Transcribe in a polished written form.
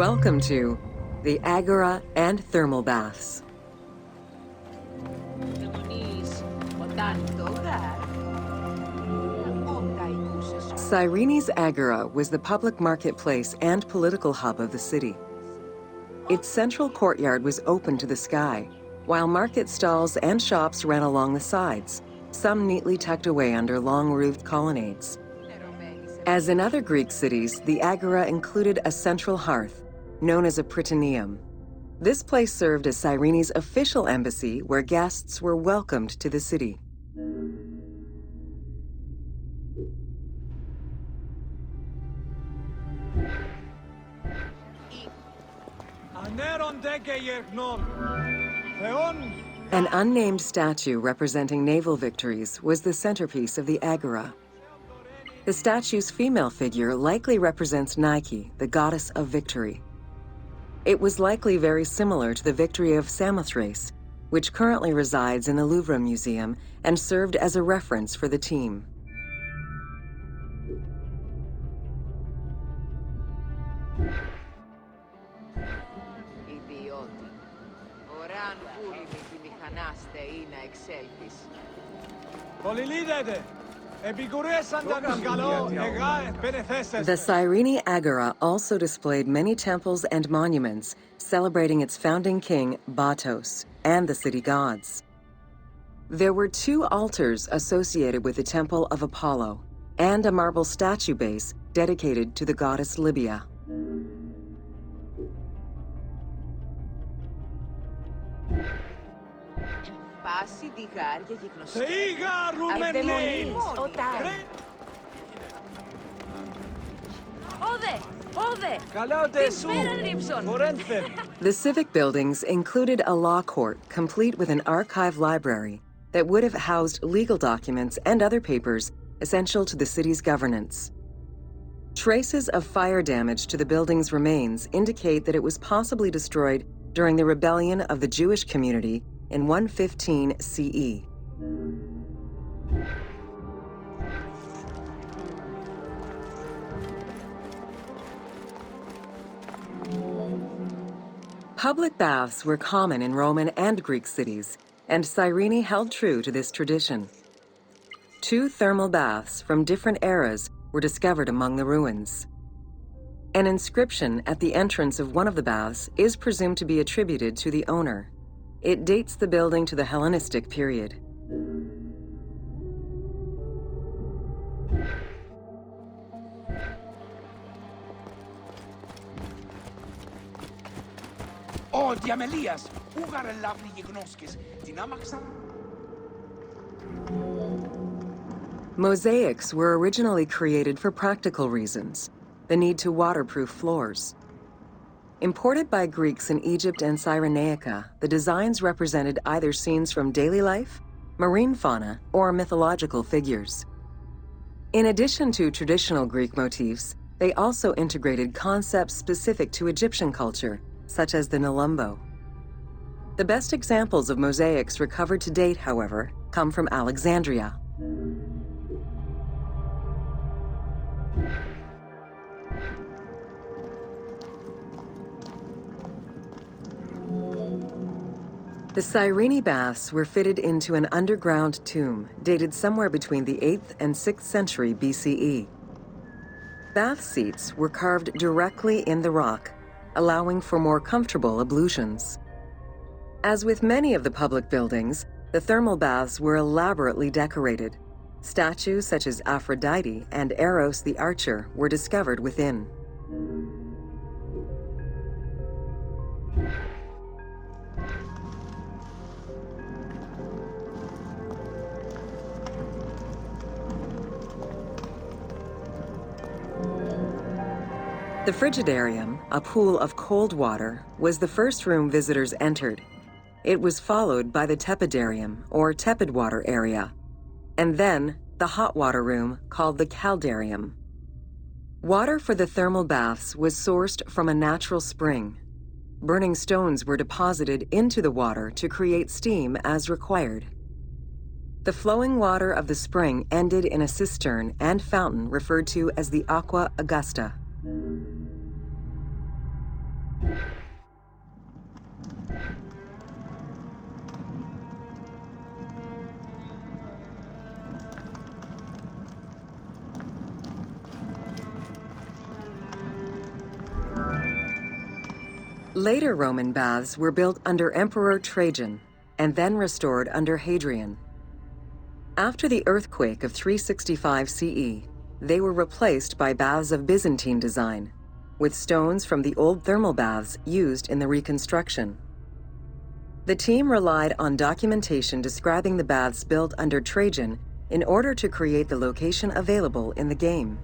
Welcome to the Agora and Thermal Baths. Cyreni's Agora was the public marketplace and political hub of the city. Its central courtyard was open to the sky, while market stalls and shops ran along the sides, some neatly tucked away under long-roofed colonnades. As in other Greek cities, the Agora included a central hearth, known as a Prytaneum. This place served as Cyreni's official embassy where guests were welcomed to the city. An unnamed statue representing naval victories was the centerpiece of the Agora. The statue's female figure likely represents Nike, the goddess of victory. It was likely very similar to the victory of Samothrace, which currently resides in the Louvre Museum and served as a reference for the team. The Cyrene Agora also displayed many temples and monuments celebrating its founding king, Batos, and the city gods. There were 2 altars associated with the Temple of Apollo and a marble statue base dedicated to the goddess Libya. The civic buildings included a law court complete with an archive library that would have housed legal documents and other papers essential to the city's governance. Traces of fire damage to the building's remains indicate that it was possibly destroyed during the rebellion of the Jewish community in 115 CE. Public baths were common in Roman and Greek cities, and Cyrene held true to this tradition. 2 thermal baths from different eras were discovered among the ruins. An inscription at the entrance of one of the baths is presumed to be attributed to the owner. It dates the building to the Hellenistic period. Oh, Diamelias, ugar lavni yegnoskis, dinamaxa. Mosaics were originally created for practical reasons, the need to waterproof floors. Imported by Greeks in Egypt and Cyrenaica, the designs represented either scenes from daily life, marine fauna, or mythological figures. In addition to traditional Greek motifs, they also integrated concepts specific to Egyptian culture, such as the Nelumbo. The best examples of mosaics recovered to date, however, come from Alexandria. The Cyrene baths were fitted into an underground tomb dated somewhere between the 8th and 6th century BCE. Bath seats were carved directly in the rock, allowing for more comfortable ablutions. As with many of the public buildings, the thermal baths were elaborately decorated. Statues such as Aphrodite and Eros the Archer were discovered within. The Frigidarium, a pool of cold water, was the first room visitors entered. It was followed by the Tepidarium, or tepid water area, and then the hot water room called the Caldarium. Water for the thermal baths was sourced from a natural spring. Burning stones were deposited into the water to create steam as required. The flowing water of the spring ended in a cistern and fountain referred to as the Aqua Augusta. Later Roman baths were built under Emperor Trajan and then restored under Hadrian. After the earthquake of 365 CE, they were replaced by baths of Byzantine design, with stones from the old thermal baths used in the reconstruction. The team relied on documentation describing the baths built under Trajan in order to create the location available in the game.